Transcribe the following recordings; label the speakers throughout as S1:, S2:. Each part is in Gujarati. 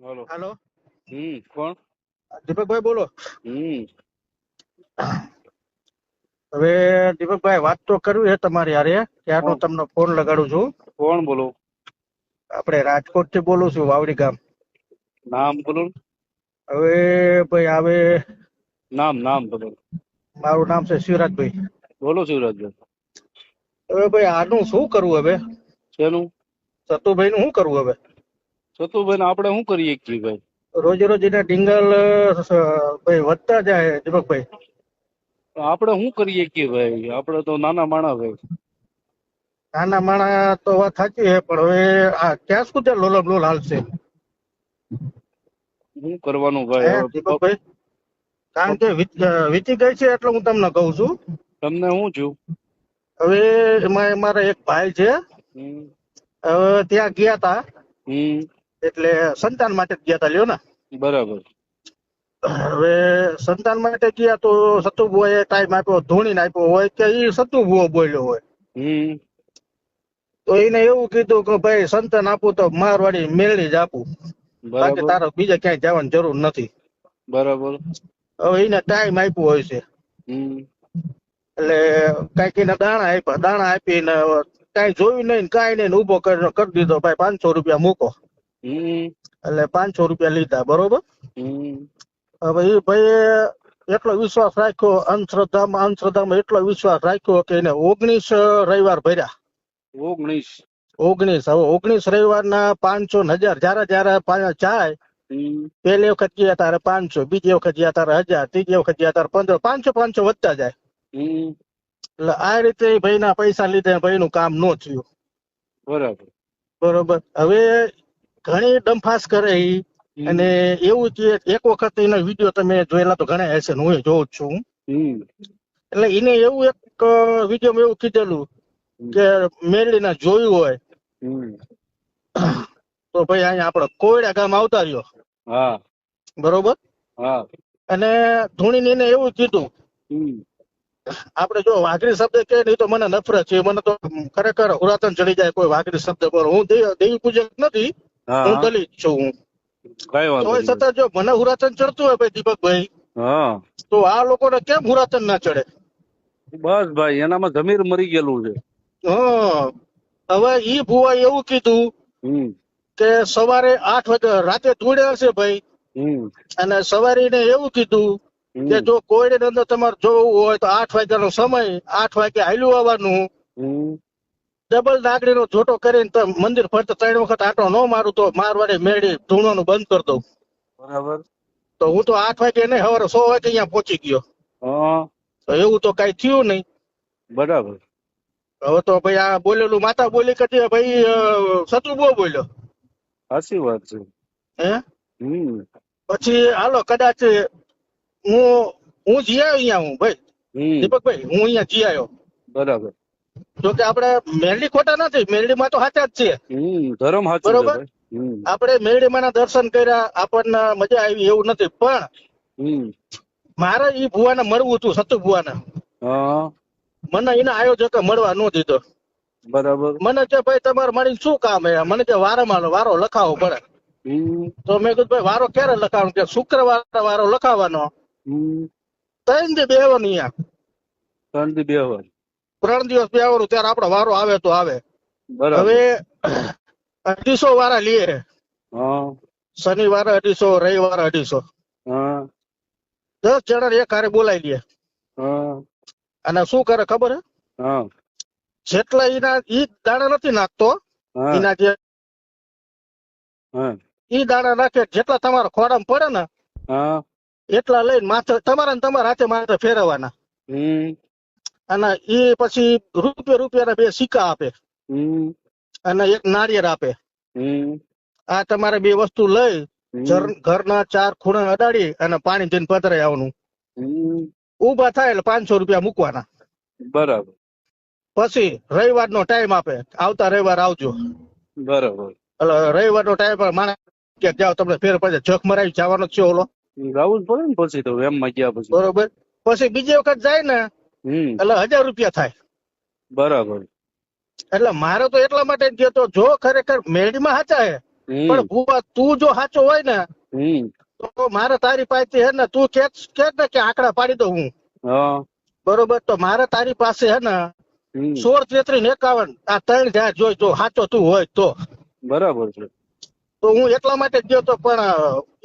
S1: હાલો.
S2: હાલો,
S1: કોણ?
S2: દીપકભાઈ બોલો.
S1: હમ
S2: હવે દીપકભાઈ વાત તો કરવી છે તમારી હારે, ત્યારનો
S1: કોણ
S2: તમને ફોન લગાડું છું.
S1: કોણ બોલો?
S2: આપણે રાજકોટ થી બોલું છું, વાવડી ગામ.
S1: નામ બોલો.
S2: હવે ભાઈ આવે,
S1: નામ બોલો.
S2: મારું નામ છે શિવરાજભાઈ.
S1: બોલો શિવરાજભાઈ.
S2: હવે ભાઈ આનું શું કરવું હવે?
S1: શેનું?
S2: સતુભાઈ નું શું કરવું હવે?
S1: સતુભાઈ આપણે શું કરીએ છીએ ભાઈ?
S2: રોજે રોજ એના ડીંગલ ભાઈ વધતા જાય દીપકભાઈ.
S1: આપણે શું કરીએ છીએ ભાઈ? આપણે તો નાના માણા ભાઈ.
S2: નાના માણા તો વાત સાચી છે, પણ હવે આ ક્યાં સુધી લોલમ લોલ હાલશે?
S1: શું કરવાનું ભાઈ
S2: હે
S1: હવે?
S2: દીપકભાઈ, કારણ કે વીતી ગઈ છે એટલે હું તમને કહું છું.
S1: તમને શું થયું?
S2: હવે એમાં મારા એક ભાઈ છે,
S1: હમ
S2: હવે ત્યાં ગયા તા,
S1: હમ
S2: એટલે સંતાન માટે જ ગયા તા, લ્યો ને.
S1: બરાબર.
S2: હવે સંતાન માટે ગયા તો સતુભુએ ટાઈમ આપ્યો, ધૂણીને આપ્યો હોય કે ઈ સતુભુઓ બોલ્યો હોય,
S1: હમ
S2: તો એને એવું કીધું કે ભાઈ સંતાન આપું તો મારવાડી મેળવી જ આપું, બાકી
S1: બરાબર.
S2: તારે બીજે ક્યાંય જવાની જરૂર નથી.
S1: બરાબર.
S2: હવે એને ટાઈમ આપ્યો હોય છે,
S1: હમ
S2: એટલે કઈક એને દાણા આપીને કઈ જોયું નહીં ને કાંઈ નહીં, ઉભો કરી દીધો, ભાઈ 500 રૂપિયા મૂકો.
S1: હમ
S2: એટલે 500 રૂપિયા લીધા, બરોબર.
S1: હમ
S2: હવે એ ભાઈ એટલો વિશ્વાસ રાખ્યો, અંધશ્રદ્ધામાં એટલો વિશ્વાસ રાખ્યો કે એને 19 રવિવાર ભર્યા.
S1: 19.
S2: 19, હવે 19 રવિવારના 500 ને 1000, જયારે જાય,
S1: હમ
S2: પહેલી વખત ગયા તારે 500, બીજી વખત ગયા તારે 1000, ત્રીજી વખત ગયા તારે 1500, 500 વધતા જાય.
S1: હમ
S2: એટલે આ રીતે ભાઈ ના પૈસા લીધે ભાઈ નું કામ ન થયું,
S1: બરાબર.
S2: બરોબર. હવે ઘણી ડંફાસ કરે ઈ, અને એવું છે એક વખત એના વિડીયો તમે જોયેલા તો ઘણા હશે ને, હું જોઉં જ છું.
S1: હમ
S2: એટલે એને એવું એક વિડીયોમાં એવું કીધેલું કે મેરડીના જોયું હોય
S1: હમ
S2: તો ભાઈ અહીંયા આપણે કોયડા ગામ આવતા રહ્યો,
S1: હા
S2: બરોબર.
S1: હા.
S2: અને ધૂણીને એને એવું કીધું,
S1: હમ
S2: આપણે જો વાઘરી શબ્દ કે નહીં તો મને નફરત છે, મને તો ખરેખર હુરાતન ચડી જાય કોઈ વાઘરી શબ્દ બોલો. હું દેવી પૂજક નથી,
S1: હા
S2: હું
S1: હા.
S2: દલિત છું. હું
S1: કઈ વાંધો
S2: તોય
S1: નહીં.
S2: છતાં જો મને હુરાતન ચડતું હોય ભાઈ દીપકભાઈ,
S1: હા
S2: તો આ લોકોને કેમ હુરાતન ના ચડે?
S1: બસ ભાઈ એનામાં જમીર મરી ગયેલું છે.
S2: હં. હવે ઈ ભુવાએ એવું કીધું
S1: હમ
S2: કે સવારે 8 વાગે રાતે ધૂળ્યા હશે ભાઈ,
S1: હમ
S2: અને સવારે એને એવું કીધું કે
S1: હમ
S2: જો કોયડી અંદર તમારે જોવું હોય તો 8 વાગ્યાનો સમય, 8 વાગે હાલ્યું આવવાનું,
S1: હમ
S2: ડબલ નાગડીનો જોટો કરીને તો મંદિર ફરતે 3 વખત આટો ન મારું તો મારવાડી મેળી ધૂણવાનું બંધ કરી દઉં.
S1: બરાબર.
S2: તો હું તો 8 વાગે નહીં, સવારે 100 વાગે અહીંયા પહોંચી ગયો.
S1: હા
S2: તો એવું તો કઈ થયું નહીં.
S1: બરાબર.
S2: હવે તો ભાઈ આ બોલેલું માતા બોલી કરતી ભાઈ સતુ બહુ બોલ્યો.
S1: સાચી વાત છે.
S2: હે
S1: હમ
S2: પછી હાલો કદાચ હું જી આવ્યો અહીંયા, હું ભાઈ
S1: હમ
S2: દીપકભાઈ હું અહીંયા જી આવ્યો.
S1: બરાબર.
S2: જો કે આપણે મેરડી ખોટા નથી, મેરડીમાં તો સાચા જ છે,
S1: ધર્મ સાચું છે
S2: બરોબર.
S1: ભાઈ. હમ
S2: આપણે મેરડીમાં ના દર્શન કર્યા, આપણને મજા આવી એવું નથી, પણ
S1: હમ
S2: મારે ઈ ભુવાને મળવું હતું, સતુ ભુવાને.
S1: હા
S2: મને એના આયોજકે મળવા ન દીધો.
S1: બરાબર.
S2: મને કે ભાઈ તમારે મળીને શું કામ હે? મને કે વારો લખાવવો પડે.
S1: હમ
S2: તો મેં કીધું ભાઈ વારો ક્યારે લખાવવાનો? કે શુક્રવાર વારો લખાવવાનો,
S1: હમ
S2: 3 દી બેહવાનું અહીંયા,
S1: શાંતિ બેહવા.
S2: 3 દિવસ બેહવાનું, ત્યારે આપણો વારો આવે તો આવે.
S1: બરાબર.
S2: હવે 250 વારા લીએ,
S1: હા
S2: શનિવારે 250, રવિવારે 250,
S1: હા
S2: 10 જણા એક હારે બોલાવી લે.
S1: હા
S2: અને શું કરે ખબર હે?
S1: હા
S2: જેટલા ઈ દાણા નથી નાખતો,
S1: હા
S2: એના જે
S1: હા
S2: ઈ દાણા નાખે, જેટલા તમારા ખોડામાં પડે ને
S1: હા
S2: એટલા લઈને માથે તમારા ને તમારા હાથે માથે ફેરવવાના.
S1: હમ
S2: અને ઈ પછી રૂપિયાના 2 સિક્કા આપે,
S1: હમ
S2: અને એક નાળિયેર આપે.
S1: હમ
S2: આ તમારે 2 વસ્તુ લઈ ઘરના 4 ખૂણે અડાડી અને પાણી જઈને પધરાઈ આવવાનું.
S1: હમ
S2: ઉભા થાય એટલે 500 રૂપિયા મૂકવાના.
S1: બરાબર.
S2: પછી રવિવારનો ટાઈમ આપે, આવતા રવિવાર આવજો.
S1: બરાબર.
S2: એટલે રવિવારનો ટાઈમ માણસ કે જાઓ તમને ફેર પડે, જખ મરાવી જવાનો જ છે ઓલો,
S1: ગાવું જ પડે ને પછી તો એમ માં ગયા પછી.
S2: બરોબર. પછી બીજી વખત જાય ને
S1: હમ
S2: એટલે 1000 રૂપિયા થાય.
S1: બરાબર.
S2: એટલે મારે તો એટલા માટે જ ગયો તો, જો ખરેખર મેળીમાં સાચા હે પણ ભુવા તું જો સાચો હોય ને તો મારે તારી પાસે હે ને તું કે ને કે આંકડા પાડી દઉં હું, બરોબર? તો મારે તારી પાસે હે ને 16, 33, 51 આ 3 જાય જોઈ જો સાચો તું હોય તો.
S1: બરાબર છે.
S2: તો હું એટલા માટે જ ગયો તો, પણ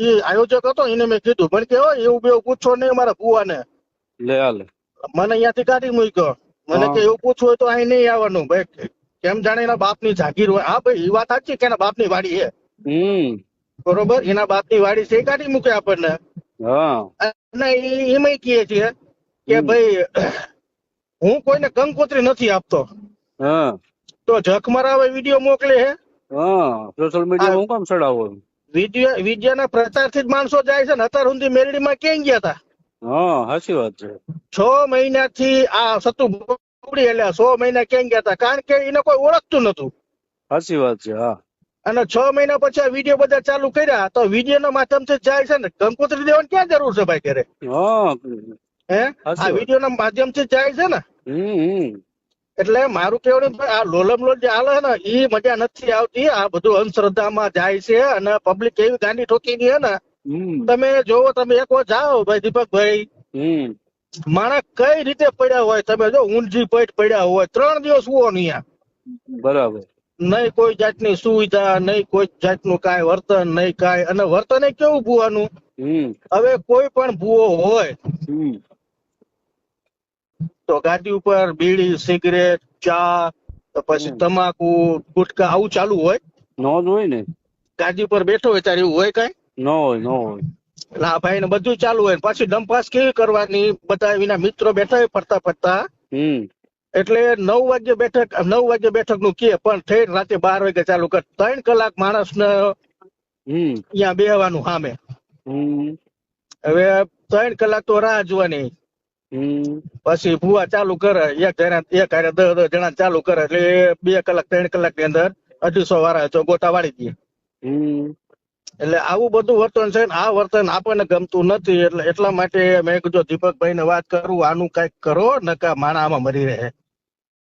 S2: એ આયોજક હતો એને મેં કીધું મને કે એવું બેવું પૂછો નહીં મારા ભુવાને.
S1: લે હાલે
S2: મને અહીંયાથી કાઢી મૂક્યો. મને કે એવું પૂછવું હોય તો અહીં નહીં આવવાનું ભાઈ, કેમ જાણે એના બાપની જાગીર હોય. હા ભાઈ, એ વાત સાચી કે એના બાપની વાડી છે, બરોબર? એના બાપની વાડી છે, એ કાઢી મૂકે આપણને. અને એમાં કહે છે કે ભાઈ હું કોઈને કંકોત્રી નથી આપતો, તો જખ મરાવે વિડીયો મોકલે હે.
S1: સોશિયલ મીડિયા હું કામ ચડાવો?
S2: વિદ્યાના પ્રચારથી જ માણસો જાય છે ને. અત્યાર સુધી મેરડીમાં ક્યાં ગયા હતા?
S1: સાચી વાત છે.
S2: 6 મહિનાથી આ સતુ બગડી એટલે 6 મહિના ક્યાં ગયા હતા? કારણ કે એને કોઈ ઓળખતું નતું.
S1: સાચી વાત છે. હા,
S2: અને 6 મહિના પછી આ વિડીયો બધા ચાલુ કર્યા તો વિડીયો ના માધ્યમથી જાય છે ને. કંકોત્રી દેવાની ક્યાં જરૂર છે ભાઈ ઘરે? હે, આ વિડીયો ના માધ્યમથી જાય છે ને. એટલે મારું કેવું આ લોલમ લોલ જે હાલે ને એ મજા નથી આવતી. આ બધું અંધશ્રદ્ધામાં જાય છે અને પબ્લિક એવી ગાંડી ઠોકી ની હે ને. તમે જોવો, તમે એક વાર જાઓ ભાઈ દીપકભાઈ, માણસ કઈ રીતે પડ્યા હોય તમે જો, ઊંધી પેટ પડ્યા હોય 3 દિવસ હુઓ નહીં.
S1: બરાબર.
S2: નહીં કોઈ જાતની સુવિધા, નહીં કોઈ જાતનું કાંઈ વર્તન, નહીં કાંઈ. અને વર્તન એ કેવું ભુવાનું, હવે કોઈ પણ ભુવો હોય તો ગાડી ઉપર બીડી, સિગરેટ, ચા, પછી તમાકુ, ગુટકા આવું ચાલુ હોય?
S1: નો જ હોય ને.
S2: ગાડી ઉપર બેઠો હોય ત્યારે એવું હોય કઈ?
S1: ન હોય, ન હોય.
S2: એટલે આ ભાઈ ને બધું ચાલુ હોય. પછી ડંપાસ કેવી કરવાની, બધા એના મિત્રો બેઠા હોય ફરતા ફરતા. એટલે 9 વાગ્યે બેઠક નું કે, પણ ઠેર રાતે 12 વાગે ચાલુ કર. 3 કલાક માણસ ને અહીંયા બેહવાનું સામે. હવે 3 કલાક તો રાહ જોવાની. પછી ભુવા ચાલુ કરે, એક 10 જણા ચાલુ કરે એટલે 2 કલાક 3 કલાક ની અંદર 250 વાળા તો ગોટા વાળી દે. એટલે આવું બધું વર્તન છે. આ વર્તન આપણને ગમતું નથી. એટલે એટલા માટે મેં કીધું દીપકભાઈ ને વાત કરું, આનું કઈક કરો નકા માણા આમાં મરી રહે.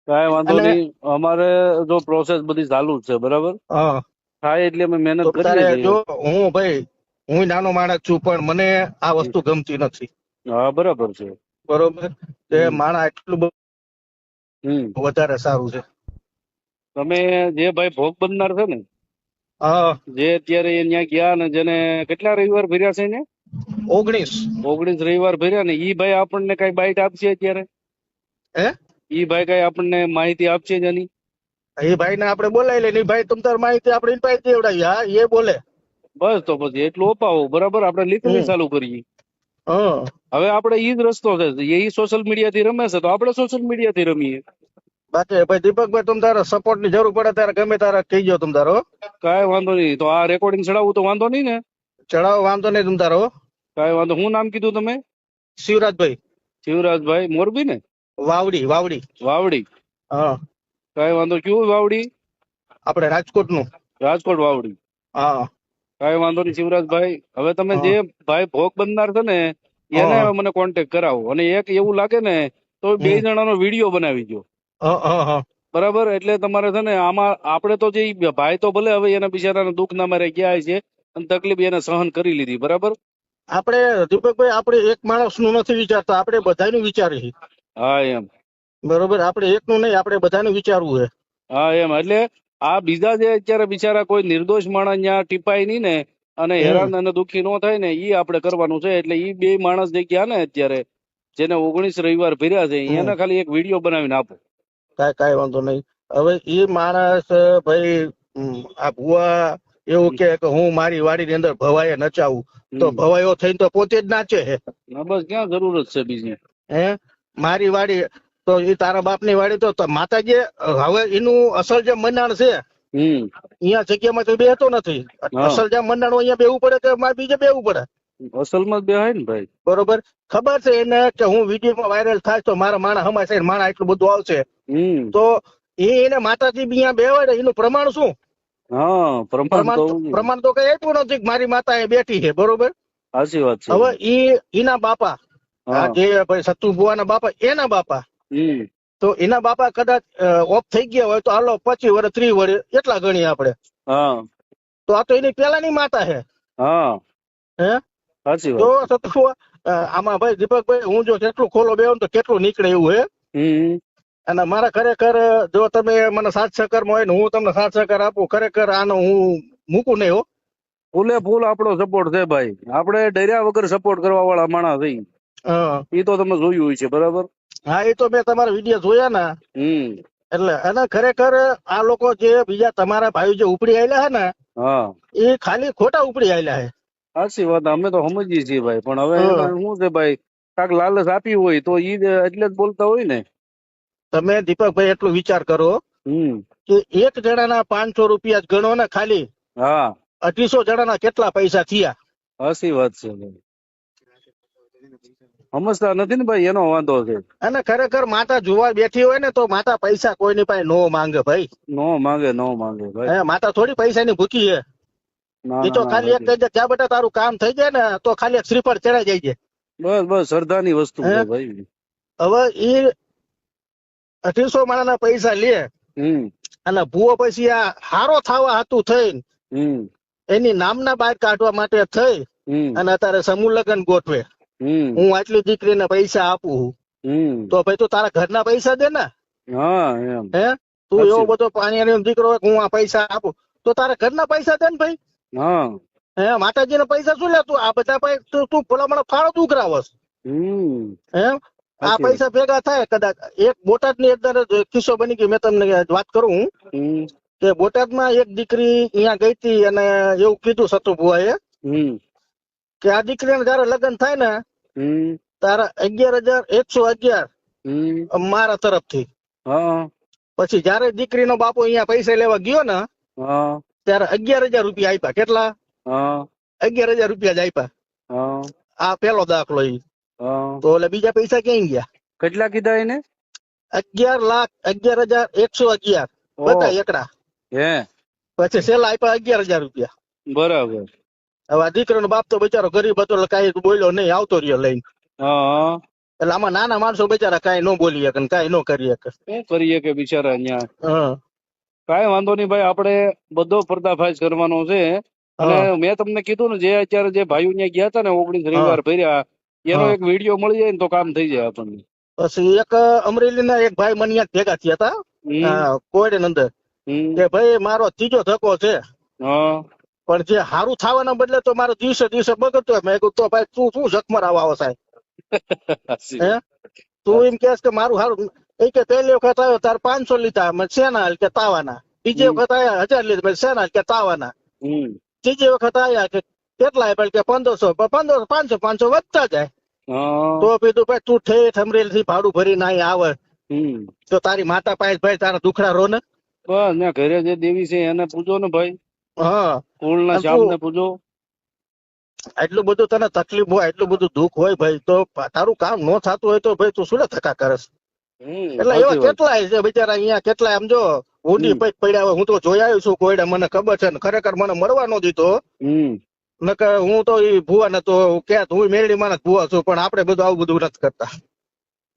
S1: કઈ વાંધો નહીં, અમારે જો પ્રોસેસ બધી ચાલુ જ છે, બરાબર? થાય એટલે અમે મહેનત કરીએ.
S2: જો હું નાનો માણસ છું, પણ મને આ વસ્તુ ગમતી નથી.
S1: હા, બરાબર છે.
S2: બરોબર, તે માણા એટલું વધારે સારું છે.
S1: તમે જે ભાઈ ભોગ બનનાર છે ને, જે અત્યારે ત્યાં ગયા ને, જેને કેટલા રવિવાર ભર્યા છે ને? 19 રવિવાર ભર્યા ને, ઈ ભાઈ આપણને કઈ બાઈટ આપશે અત્યારે? ઈ ભાઈ કઈ આપણને માહિતી આપશે જ એની?
S2: એ ભાઈ ને આપણે બોલાવી લઈએ. ભાઈ તમ તાર માહિતી આપણે પાઈ દેવડાવી. હા, એ બોલે
S1: બસ. તો પછી એટલું અપાવો, બરાબર? આપણે લીકલી ચાલુ કરીએ. હવે આપણે ઈ જ રસ્તો છે. એ સોશિયલ મીડિયા થી રમે છે તો આપણે સોશિયલ મીડિયા થી રમીએ.
S2: બાકી ભાઈ દીપકભાઈ, તમ તારે સપોર્ટ ની જરૂર પડે ત્યારે ગમે તારે કહી ગયો તમ તારો.
S1: કઈ વાંધો નહીં. તો આ રેકોર્ડિંગ ચડાવવું તો વાંધો નહીં ને?
S2: ચડાવો, વાંધો નહીં તમ તારો.
S1: કઈ વાંધો. શું નામ કીધું તમે?
S2: શિવરાજભાઈ.
S1: શિવરાજભાઈ, મોરબી ને? વાવડી.
S2: હા,
S1: કઈ વાંધો. ક્યું વાવડી?
S2: આપણે રાજકોટ નું.
S1: રાજકોટ વાવડી.
S2: હા,
S1: કઈ વાંધો નહીં શિવરાજભાઈ. હવે તમે જે ભાઈ ભોગ બનનાર છે ને એને મને કોન્ટેક્ટ કરાવો. અને એક એવું લાગે ને તો 2 જણાનો વિડીયો બનાવી દો, બરાબર? એટલે તમારે છે ને આમાં આપણે તો જે ભાઈ તો ભલે હવે એના બિચારાને દુઃખ ના મારે ગયા છે અને તકલીફ એને સહન કરી લીધી, બરાબર?
S2: આપણે દીપકભાઈ, આપણે એક માણસ નું નથી વિચારતા, આપણે બધાનું વિચારીએ.
S1: હા, એમ.
S2: બરોબર, આપણે એકનું નહીં, આપણે બધાનું વિચારવું છે.
S1: હા, એમ. એટલે આ બીજા જે અત્યારે બિચારા કોઈ નિર્દોષ માણસ ત્યાં ટીપાય નહીં ને અને હેરાન અને દુઃખી ન થાય ને, ઈ આપણે કરવાનું છે. એટલે ઈ 2 માણસ જે ગયા ને અત્યારે, જેને 19 રવિવાર ભર્યા છે, એને ખાલી એક વિડીયો બનાવીને આપો. કઈ
S2: વાંધો નહીં. હવે એ માણસ ભાઈ, આ ભુવા એવું કે હું મારી વાડી ની અંદર ભવાએ નચાવું, તો ભવાયો થઈને તો પોતે જ નાચે છે.
S1: બસ, ક્યાં જરૂરત છે બીજી?
S2: મારી વાડી તો એ તારા બાપ ની વાડી તો માતાજી. હવે એનું અસલ જે મંડાણ છે અહીંયા જગ્યામાં તો બેહતો નથી. અસલ જે મંડાણ અહીંયા બેવું પડે કે મારે બીજે બેવું પડે?
S1: અસલ માં બેહાય ને ભાઈ.
S2: બરોબર, ખબર છે એને કે હું વિડીયોમાં વાયરલ થાય તો મારા માણા હમાશે, માણા એટલું બધું આવશે. તો એને માતાજી અહીંયા બેવાડે, એનું પ્રમાણ શું? પ્રમાણ તો કઈ એટલું નથી કે મારી માતા એ બેઠી છે, બરોબર?
S1: સાચી વાત છે.
S2: હવે એના બાપા, જે ભાઈ સતુ ભુવાના બાપા, એના બાપા, તો એના બાપા કદાચ ઓફ થઈ ગયા હોય તો હાલો 25 વર્ષ 30 વર્ષ એટલા ગણીએ આપણે. તો તો આ તો એની પેલાની માતા છે.
S1: હા
S2: હે
S1: સાચી
S2: તો
S1: વાત.
S2: સતુ આમાં ભાઈ દીપકભાઈ હું જો કેટલું ખોલો બેહું તો કેટલું નીકળે એવું હે.
S1: હમ
S2: અને મારા ખરેખર જો તમે મને સાથ સહકારમાં હોય ને હું તમને સાથ સહકાર આપું, ખરેખર આનો હું મૂકું નહીં હો.
S1: ફૂલે ફૂલ આપણો સપોર્ટ છે ભાઈ. આપણે ડર્યા વગર સપોર્ટ કરવા વાળા માણસ થઈ.
S2: હા
S1: એ તો તમે જોયું હોય છે બરાબર.
S2: હા એ તો મેં તમારા વિડીયો જોયા ને. એટલે અને ખરેખર આ લોકો જે બીજા તમારા ભાઈ જે ઉપડી આવેલા છે ને
S1: હા
S2: એ ખાલી ખોટા ઉપડી આવેલા છે.
S1: સાચી વાત. અમે તો સમજીએ છીએ ભાઈ, પણ હવે એને શું છે ભાઈ, કાક લાલચ આપી હોય તો ઈ એટલે જ બોલતા હોય ને.
S2: તમે દીપકભાઈ એટલું વિચાર કરો કે એક જણાના 500 રૂપિયા જ ગણો ને ખાલી.
S1: હા
S2: 250 જણાના કેટલા પૈસા થયા.
S1: સાચી વાત છે ભાઈ. સમજતા નથી ને ભાઈ, એનો વાંધો છે.
S2: અને ખરેખર માતા જોવા બેઠી હોય ને તો માતા પૈસા કોઈની પાસે નો માંગે ભાઈ.
S1: નો માંગે ભાઈ.
S2: હે માતા થોડી પૈસાની ભૂખી છે. એ તો ખાલી એક કહી દે ક્યાં બેટા તારું કામ થઈ જાય ને તો ખાલી એક શ્રીફળ ચડાઈ જાય છે.
S1: બસ બસ શ્રદ્ધાની વસ્તુ છે ભાઈ.
S2: હવે એ 250 માણાના પૈસા લે અને ભૂવો પછી આ હારો થવા હતું થઈને એની નામના બહાર કાઢવા માટે થઈ અને અત્યારે સમૂહ લગ્ન ગોઠવે. હું આટલી દીકરીને પૈસા આપું તો ભાઈ તું તારા ઘરના પૈસા દે ને. હે તું એવો બધો પાણી દીકરો હું આ પૈસા આપું તો તારા ઘરના પૈસા દે ને ભાઈ. હે માતાજીના પૈસા શું લે તું આ બધા તું ભલામણ ફાળો ઉઘરાવસ. હે આ પૈસા ભેગા થાય કદાચ એક બોટાદની અંદર કિસ્સો બની ગયો. મેં તમને વાત કરું કે બોટાદમાં એક દીકરી અહીંયા ગઈ હતી અને એવું કીધું સતુ ભુવાએ કે આ દીકરીને જયારે લગ્ન થાય ને તારા 11,111 મારા તરફથી. પછી જયારે દીકરીનો બાપુ અહીંયા પૈસા લેવા ગયો ને ત્યારે 11,000 રૂપિયા આપ્યા. કેટલા? 11,000 રૂપિયા જ આપ્યા. આ પેલો દાખલો ઈ. તો એટલે બીજા પૈસા ક્યાં ગયા?
S1: કેટલા કીધા એને?
S2: 11,11,111 બધા એકડા. પછી છેલ્લા આપ્યા 11,000 રૂપિયા.
S1: બરાબર.
S2: હવે આ દીકરાનો બાપ તો બિચારો ગરીબ હતો એટલે કઈ બોલ્યો નહીં, આવતો રહ્યો લઈને. એટલે આમાં નાના માણસો બિચારા કઈ ન બોલી શકે કઈ ન કરી શકે.
S1: શું કરીએ કે બિચારા અહીંયા. કઈ વાંધો નહીં ભાઈ, આપણે બધો પર્દાફાશ કરવાનો છે. અને મેં તમને કીધું ને જે અત્યારે જે ભાઈઓ ત્યાં ગયા હતા ને 19 રવિવાર ભર્યા એનો એક વિડીયો મળી જાય ને તો કામ થઈ જાય આપણને. પછી
S2: એક અમરેલીના એક ભાઈ મને ભેગા થયા હતા કોયડે અંદર કે ભાઈ મારો ત્રીજો ધક્કો છે પણ જે સારું થવાના બદલે તો મારો દિવસે દિવસે બગડતો. મેં કીધું તો ભાઈ તું શું જખમર આવો સાહેબ? હે તું એમ કે મારું સારું એ કે પહેલી વખત આવ્યો તાર 500 લીધા મેં શેના કે તાવાના. બીજી વખત આવ્યા 1000 લીધા મેં શેના કે તાવાના. ત્રીજી વખત આવ્યા કે કેટલા આપ્યા કે 1500 500 500 વધતા જાય. તો કીધું ભાઈ તું ઠેઠ અમરેલી થી ભાડું ભરીને અહીં આવે તો તારી માતા પાસે ભાઈ તારા દુખડા રો ને. બસ ને ઘરે જે દેવી છે એને પૂજો ને ભાઈ. કુળના શ્યામને પૂજો. એટલું બધું તને તકલીફ હોય, એટલું બધું દુઃખ હોય ભાઈ તો તારું કામ ન થતું હોય તો ભાઈ તું શું ધક્કા કરસ? એટલે એવા કેટલાય છે બિચારા અહીંયા કેટલાય આમ જો ઊંડી પૈક પડ્યા હોય. હું તો જોઈ આવ્યો છું કોયડા, મને ખબર છે ને ખરેખર મને મળવા ન દીધો. નકર હું તો એ ભુવા નતો કે હું મેરડી માં ભુવા છું પણ આપણે બધું આવું બધું નથી કરતા.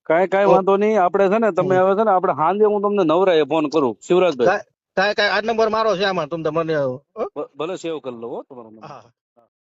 S2: કઈ વાંધો નહીં. આપણે છે ને તમે હવે છે ને આપણે સાંજે હું તમને નવરાએ ફોન કરું શિવરાજભાઈ. કઈ આ નંબર મારો છે આમાં તમને મને ભલે સેવ કરી લો તમારો.